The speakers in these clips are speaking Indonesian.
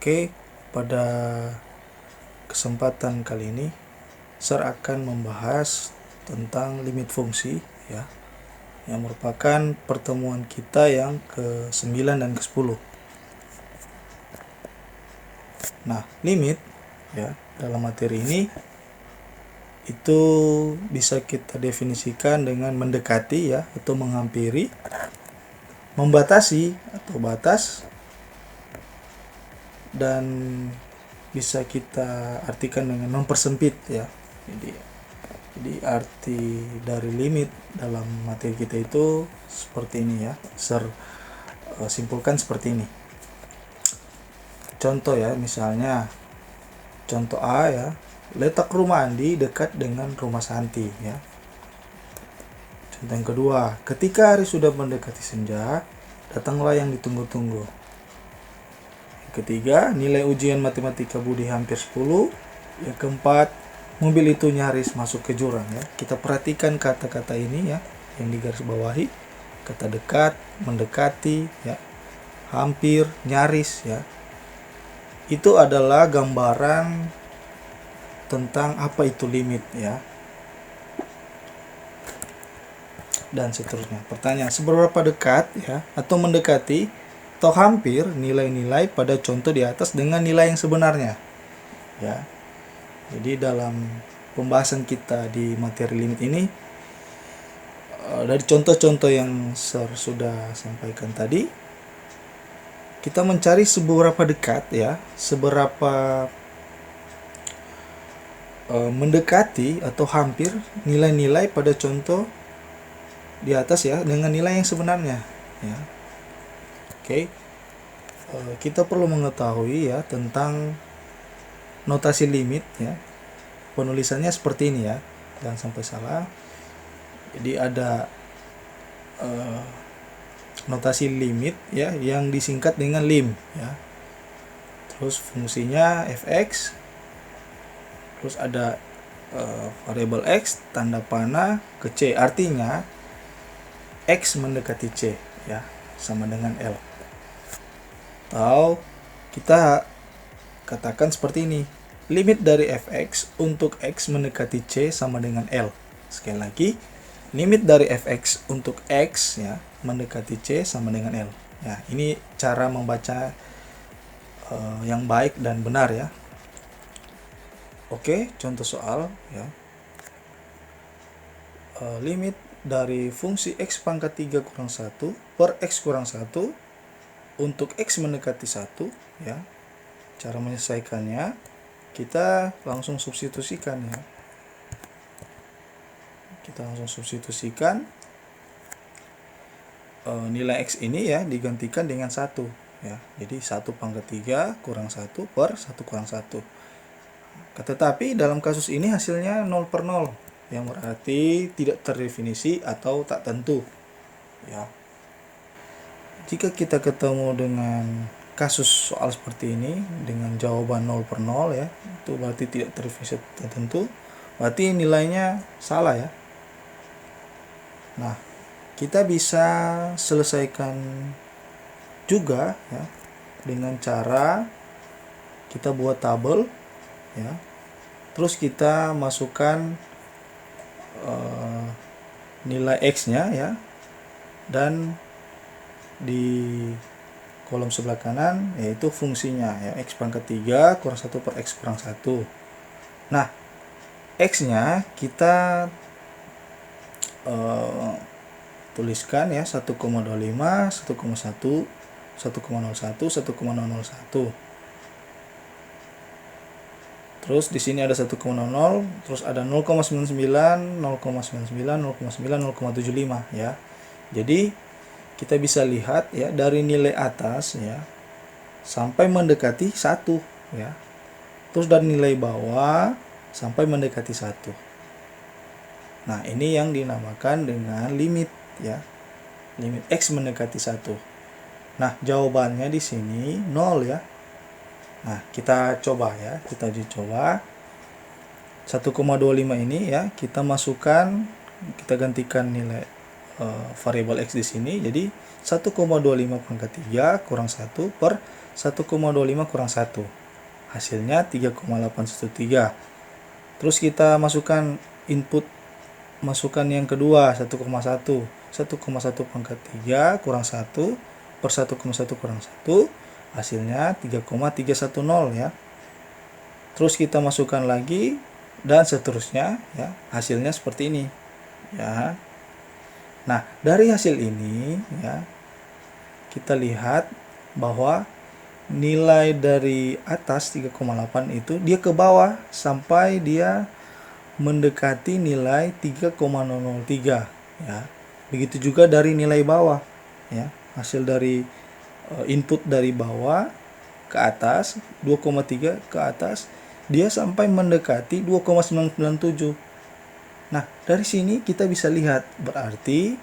Oke, pada kesempatan kali ini saya akan membahas tentang limit fungsi ya, yang merupakan pertemuan kita yang ke-9 dan ke-10. Nah, limit ya dalam materi ini itu bisa kita definisikan dengan mendekati ya atau menghampiri, membatasi atau batas, dan bisa kita artikan dengan mempersempit ya. Jadi arti dari limit dalam materi kita itu seperti ini ya. Simpulkan seperti ini. Contoh ya, misalnya contoh A ya, letak rumah Andi dekat dengan rumah Santi ya. Contoh yang kedua, ketika hari sudah mendekati senja, datanglah yang ditunggu-tunggu. Yang ketiga, nilai ujian matematika Budi hampir 10. Yang keempat, mobil itu nyaris masuk ke jurang ya. Kita perhatikan kata-kata ini ya, yang digarisbawahi. Kata dekat, mendekati ya, hampir, nyaris ya. Itu adalah gambaran tentang apa itu limit ya. Dan seterusnya. Pertanyaan, seberapa dekat ya atau mendekati atau hampir nilai-nilai pada contoh di atas dengan nilai yang sebenarnya ya. Jadi dalam pembahasan kita di materi limit ini, dari contoh-contoh yang sudah sampaikan tadi, kita mencari seberapa dekat ya, seberapa mendekati atau hampir nilai-nilai pada contoh di atas ya dengan nilai yang sebenarnya ya. Oke. Kita perlu mengetahui ya tentang notasi limit ya. Penulisannya seperti ini ya, jangan sampai salah. Jadi ada notasi limit ya yang disingkat dengan lim ya. Terus fungsinya fx, terus ada variabel x tanda panah ke c, artinya x mendekati c ya, sama dengan L. Atau kita katakan seperti ini, limit dari fx untuk x mendekati c sama dengan L. Sekali lagi, limit dari fx untuk x ya mendekati c sama dengan L. Ya, ini cara membaca yang baik dan benar ya. Oke, contoh soal ya. Limit dari fungsi x pangkat 3 kurang 1 per x kurang 1 untuk x mendekati 1 ya. Cara menyelesaikannya, kita langsung substitusikan ya. Kita langsung substitusikan nilai x ini ya digantikan dengan 1 ya. Jadi 1 pangkat 3 kurang 1 per 1 kurang 1. Tetapi dalam kasus ini hasilnya 0 per 0, yang berarti tidak terdefinisi atau tak tentu ya. Jika kita ketemu dengan kasus soal seperti ini dengan jawaban 0 per 0 ya, itu berarti tidak terdefinisi tertentu, berarti nilainya salah ya. Nah, kita bisa selesaikan juga ya dengan cara kita buat tabel ya. Terus kita masukkan nilai x-nya ya, dan di kolom sebelah kanan yaitu fungsinya ya, x pangkat 3 kurang 1 per x kurang 1. Nah, x-nya kita tuliskan ya 1,25, 1,1, 1,01, 1,01. Terus di sini ada 1,00, terus ada 0,99, 0,99, 0,9, 0,75 ya. Jadi kita bisa lihat ya dari nilai atas ya sampai mendekati 1 ya. Terus dari nilai bawah sampai mendekati 1. Nah, ini yang dinamakan dengan limit ya. Limit x mendekati 1. Nah, jawabannya di sini 0 ya. Nah, kita coba ya, kita uji coba 1,25 ini ya, kita masukkan, kita gantikan nilai variabel X di sini. Jadi 1,25 pangkat 3 kurang 1 per 1,25 kurang 1. Hasilnya 3,813. Terus kita masukkan input, masukkan yang kedua 1,1. 1,1 pangkat 3 kurang 1 per 1,1 kurang 1. Hasilnya 3,310 ya. Terus kita masukkan lagi dan seterusnya ya. Hasilnya seperti ini ya. Nah, dari hasil ini ya, kita lihat bahwa nilai dari atas 3,8 itu dia ke bawah sampai dia mendekati nilai 3,003 ya. Begitu juga dari nilai bawah ya. Hasil dari input dari bawah ke atas 2,3 ke atas dia sampai mendekati 2,997. Nah, dari sini kita bisa lihat berarti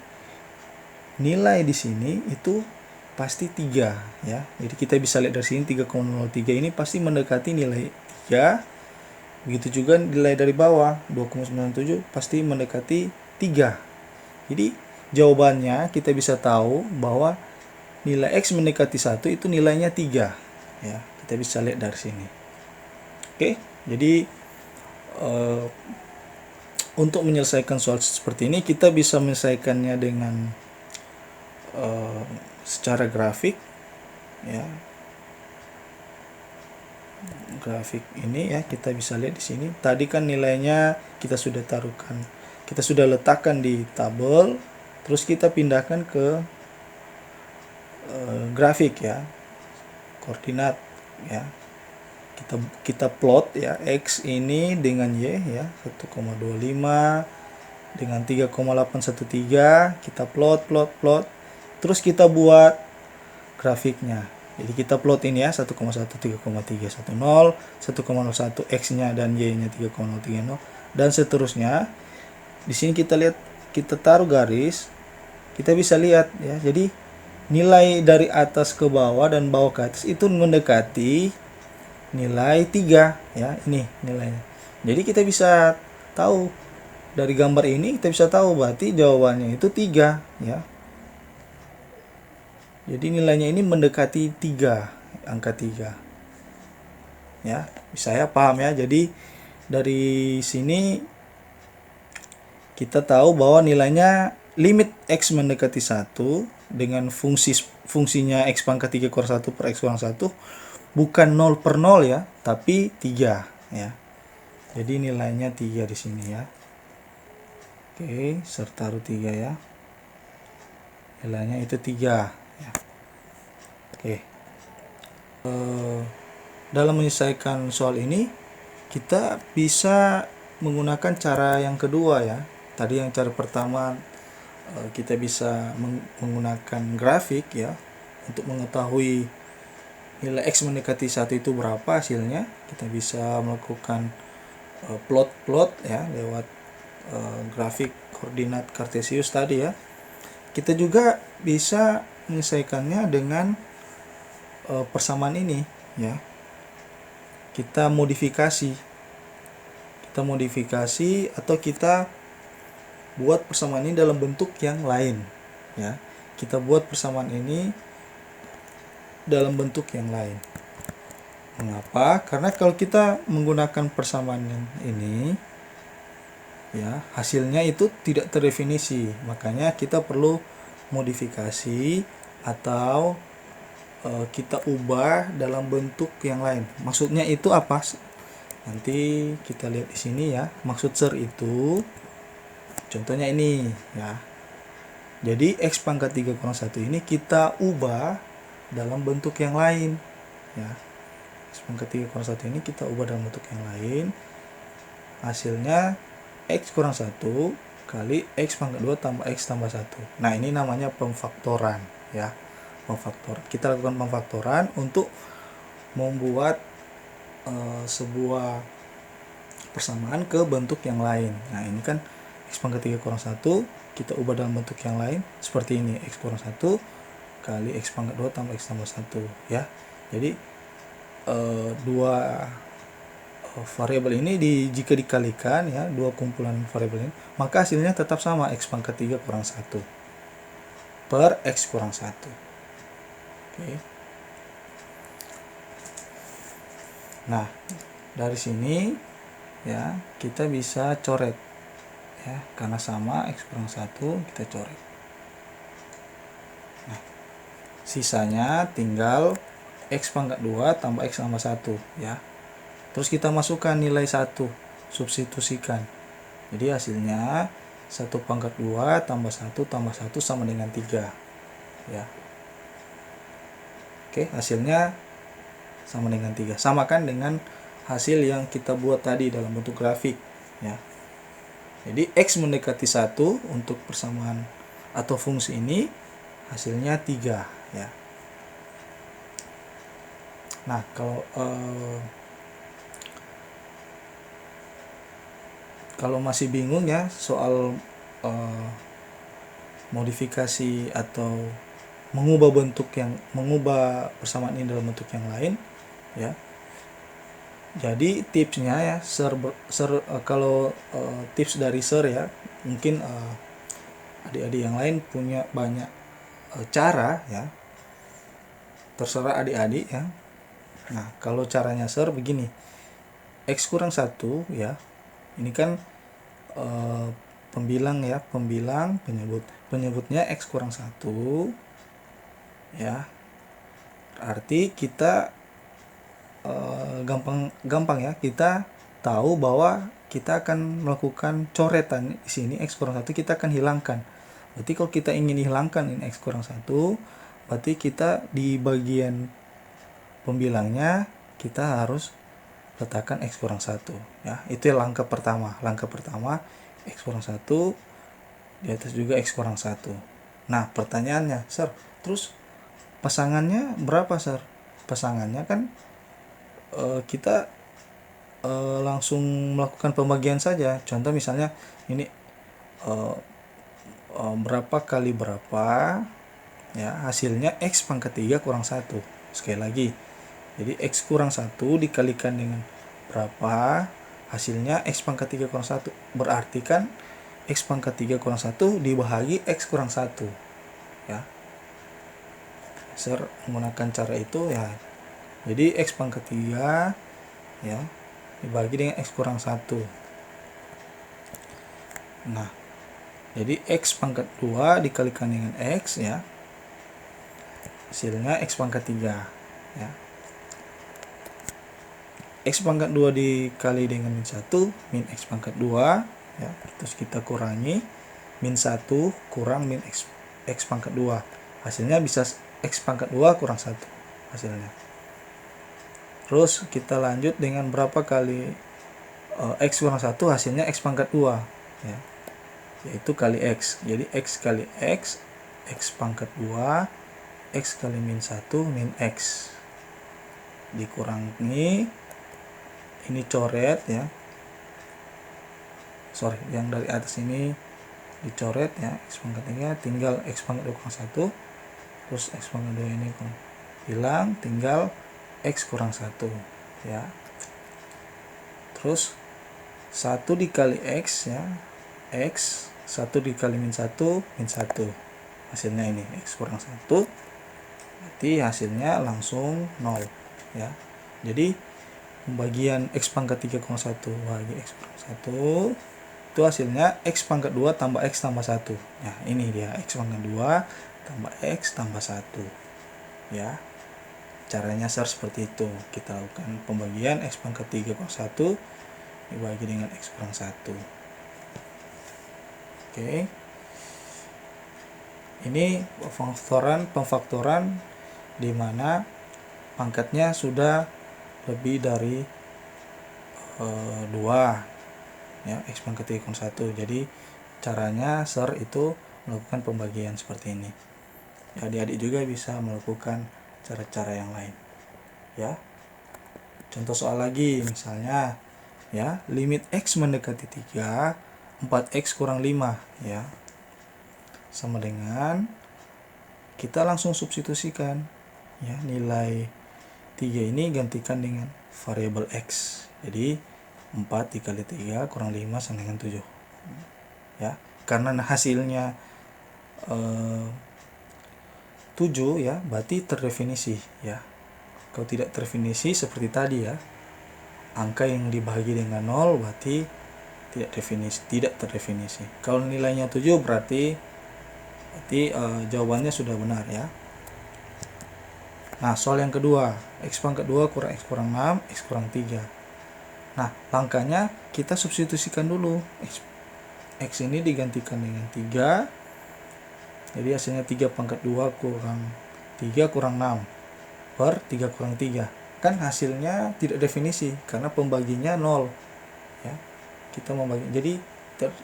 nilai di sini itu pasti 3 ya. Jadi kita bisa lihat dari sini 3,03 ini pasti mendekati nilai 3. Begitu juga nilai dari bawah 2,97 pasti mendekati 3. Jadi jawabannya kita bisa tahu bahwa nilai X mendekati 1 itu nilainya 3 ya. Kita bisa lihat dari sini. Oke, jadi untuk menyelesaikan soal seperti ini kita bisa menyelesaikannya dengan secara grafik ya. Grafik ini ya, kita bisa lihat di sini. Tadi kan nilainya kita sudah taruhkan, kita sudah letakkan di tabel, terus kita pindahkan ke grafik ya, koordinat ya. Kita plot ya, X ini dengan Y ya, 1,25 dengan 3,813, kita plot. Terus kita buat grafiknya. Jadi kita plot ini ya, 1,1 3,310, 1,01 X-nya dan Y-nya 3,030 dan seterusnya. Di sini kita lihat, kita taruh garis, kita bisa lihat ya. Jadi nilai dari atas ke bawah dan bawah ke atas itu mendekati nilai 3 ya, ini nilainya. Jadi kita bisa tahu dari gambar ini, kita bisa tahu berarti jawabannya itu 3 ya. Jadi nilainya ini mendekati 3, angka 3 ya. Bisa ya, paham ya. Jadi dari sini kita tahu bahwa nilainya limit X mendekati 1 dengan fungsinya X pangkat 3 kurang 1 per X kurang 1 bukan 0 per 0 ya, tapi 3 ya. Jadi nilainya 3 di sini ya. Oke, serta taruh 3 ya. Nilainya itu 3 ya. Oke. Dalam menyelesaikan soal ini kita bisa menggunakan cara yang kedua ya. Tadi yang cara pertama kita bisa menggunakan grafik ya untuk mengetahui nilai X mendekati 1 itu berapa hasilnya. Kita bisa melakukan plot ya lewat grafik koordinat kartesius tadi ya. Kita juga bisa menyelesaikannya dengan persamaan ini ya. Kita modifikasi atau kita buat persamaan ini dalam bentuk yang lain ya. Kita buat persamaan ini dalam bentuk yang lain. Mengapa? Karena kalau kita menggunakan persamaan ini ya, hasilnya itu tidak terdefinisi. Makanya kita perlu modifikasi atau kita ubah dalam bentuk yang lain. Maksudnya itu apa? Nanti kita lihat di sini ya. Maksud ser itu contohnya ini ya. Jadi X pangkat 3 kurang 1 ini kita ubah dalam bentuk yang lain ya. X pangkat 3 kurang 1 ini kita ubah dalam bentuk yang lain. Hasilnya X kurang 1 kali X pangkat 2 tambah X tambah 1. Nah, ini namanya pemfaktoran ya. Pemfaktoran. Kita lakukan pemfaktoran untuk membuat sebuah persamaan ke bentuk yang lain. Nah, ini kan X pangkat 3 kurang 1 kita ubah dalam bentuk yang lain seperti ini, X kurang 1 kali X pangkat 2 tambah X tambah 1 ya. Jadi dua variabel ini jika dikalikan ya, dua kumpulan variabel ini, maka hasilnya tetap sama, X pangkat 3 kurang 1 per X kurang 1. Oke. Nah, dari sini ya kita bisa coret ya, karena sama X kurang 1 kita coret. Nah, sisanya tinggal X pangkat 2 tambah X tambah 1 ya. Terus kita masukkan nilai 1, substitusikan. Jadi hasilnya 1 pangkat 2 tambah 1 tambah 1 sama dengan 3 ya. Oke, hasilnya sama dengan 3. Samakan dengan hasil yang kita buat tadi dalam bentuk grafik ya. Jadi X mendekati 1 untuk persamaan atau fungsi ini hasilnya 3 ya. Nah, kalau masih bingung ya soal modifikasi atau mengubah persamaan ini dalam bentuk yang lain ya. Jadi tipsnya ya, kalau tips dari ya, mungkin adik-adik yang lain punya banyak cara ya, terserah adik-adik ya. Nah, kalau caranya begini, X kurang 1 ya, ini kan pembilang ya, penyebutnya X kurang 1 ya, berarti kita gampang ya, kita tahu bahwa kita akan melakukan coretan di sini. X kurang 1 kita akan hilangkan. Berarti kalau kita ingin hilangkan ini X kurang 1, berarti kita di bagian pembilangnya kita harus letakkan X kurang 1 ya. Itu langkah pertama. Langkah pertama X kurang 1, di atas juga X kurang 1. Nah, pertanyaannya, terus pasangannya berapa, Pasangannya kan kita langsung melakukan pembagian saja. Contoh misalnya ini berapa kali berapa ya, hasilnya X pangkat 3 kurang 1. Sekali lagi, jadi X kurang 1 dikalikan dengan berapa, hasilnya X pangkat 3 kurang 1. Berarti kan X pangkat 3 kurang 1 dibagi X kurang 1 ya. Menggunakan cara itu ya. Jadi X pangkat 3 ya dibagi dengan X kurang 1. Nah, jadi X pangkat 2 dikalikan dengan X ya, hasilnya X pangkat 3 ya. X pangkat 2 dikali dengan min 1 min X pangkat 2 ya. Terus kita kurangi min 1 kurang min X pangkat 2, hasilnya bisa X pangkat 2 kurang 1 hasilnya. Terus kita lanjut dengan berapa kali X kurang 1, hasilnya X pangkat 2 ya, yaitu kali X. Jadi X kali X, X pangkat 2, X kali min 1 min X, dikurangi ini coret ya, yang dari atas ini dicoret ya, X pangkat 3 tinggal X pangkat 2 kurang 1, terus X pangkat 2 ini hilang, tinggal X kurang 1 ya. Terus 1 dikali X ya, X 1 dikali min 1 min 1, hasilnya ini X kurang 1, berarti hasilnya langsung 0 ya. Jadi pembagian X pangkat 3 kurang 1 bagi X kurang 1 itu hasilnya X pangkat 2 tambah X tambah 1 ya. Ini dia X pangkat 2 tambah X tambah 1 ya. Caranya seperti itu. Kita lakukan pembagian X pangkat 3 kurang 1 dibagi dengan X kurang 1. Oke. Ini pemfaktoran di mana pangkatnya sudah lebih dari 2 ya, X pangkat 3 kurang 1. Jadi caranya itu melakukan pembagian seperti ini. Adik-adik juga bisa melakukan cara-cara yang lain ya. Contoh soal lagi, misalnya ya, limit X mendekati 3, 4X kurang 5 ya, sama dengan kita langsung substitusikan ya, nilai 3 ini gantikan dengan variabel X. Jadi 4 dikali 3 kurang 5 sama dengan 7 ya. Karena hasilnya 7 ya, berarti terdefinisi ya. Kalau tidak terdefinisi seperti tadi ya, angka yang dibagi dengan 0 berarti tidak terdefinisi. Kalau nilainya 7 berarti jawabannya sudah benar ya. Nah, soal yang kedua, x pangkat 2 kurang x kurang 6, x kurang 3. Nah, langkahnya kita substitusikan dulu. X ini digantikan dengan 3. Jadi hasilnya 3 pangkat 2 kurang 3 kurang 6 per 3 kurang 3. Kan hasilnya tidak definisi karena pembaginya 0. Ya. Kita membagi. Jadi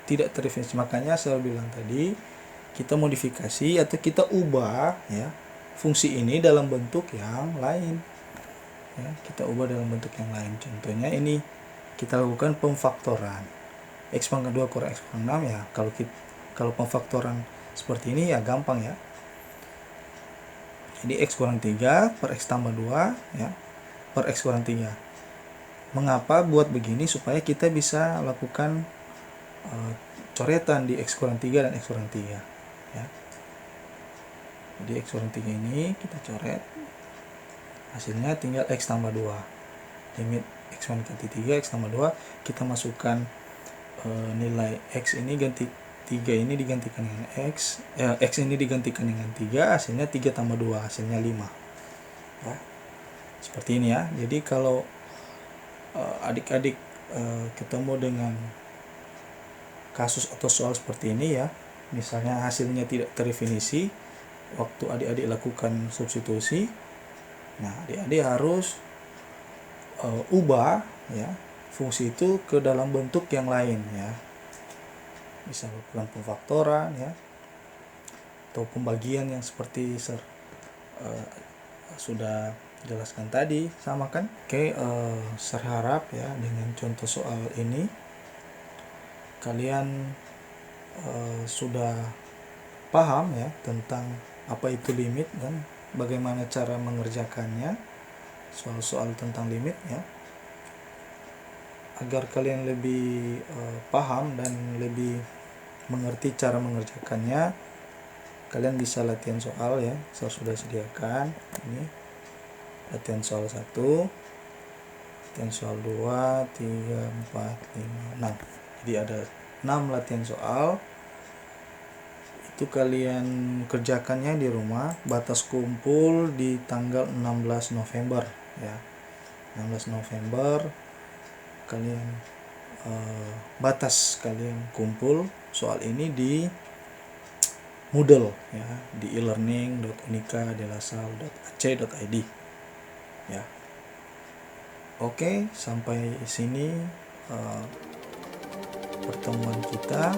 tidak terdefinisi. Makanya saya bilang tadi, kita modifikasi atau kita ubah ya fungsi ini dalam bentuk yang lain. Ya, kita ubah dalam bentuk yang lain. Contohnya ini kita lakukan pemfaktoran. X pangkat 2 kurang x kurang 6 ya. Kalau pemfaktoran seperti ini ya gampang ya. Jadi x kurang 3 per x tambah 2 ya, per x kurang 3. Mengapa buat begini? Supaya kita bisa lakukan coretan di x kurang 3 dan x kurang 3 ya. Jadi x kurang 3 ini kita coret, hasilnya tinggal x tambah 2. Limit x mendekati 3, x tambah 2, kita masukkan nilai x ini ganti 3 ini digantikan dengan x ini digantikan dengan 3, hasilnya 3 tambah 2, hasilnya 5 ya. Seperti ini ya. Jadi kalau adik-adik ketemu dengan kasus atau soal seperti ini ya, misalnya hasilnya tidak terdefinisi waktu adik-adik lakukan substitusi, nah adik-adik harus ubah ya fungsi itu ke dalam bentuk yang lain ya. Bisa lakukan pemfaktoran ya, atau pembagian yang seperti sudah jelaskan tadi, sama kan? Oke, saya harap ya dengan contoh soal ini kalian sudah paham ya tentang apa itu limit dan bagaimana cara mengerjakannya, soal-soal tentang limit ya. Agar kalian lebih paham dan lebih mengerti cara mengerjakannya, kalian bisa latihan soal ya. Saya sudah sediakan ini latihan soal 1, latihan soal 2, 3, 4, 5, 6. Jadi ada 6 latihan soal. Itu kalian kerjakannya di rumah. Batas kumpul di tanggal 16 November ya. 16 November kalian batas kalian kumpul soal ini di Moodle ya, di elearning.unika.delasal.ac.id ya. Oke, sampai sini pertemuan kita.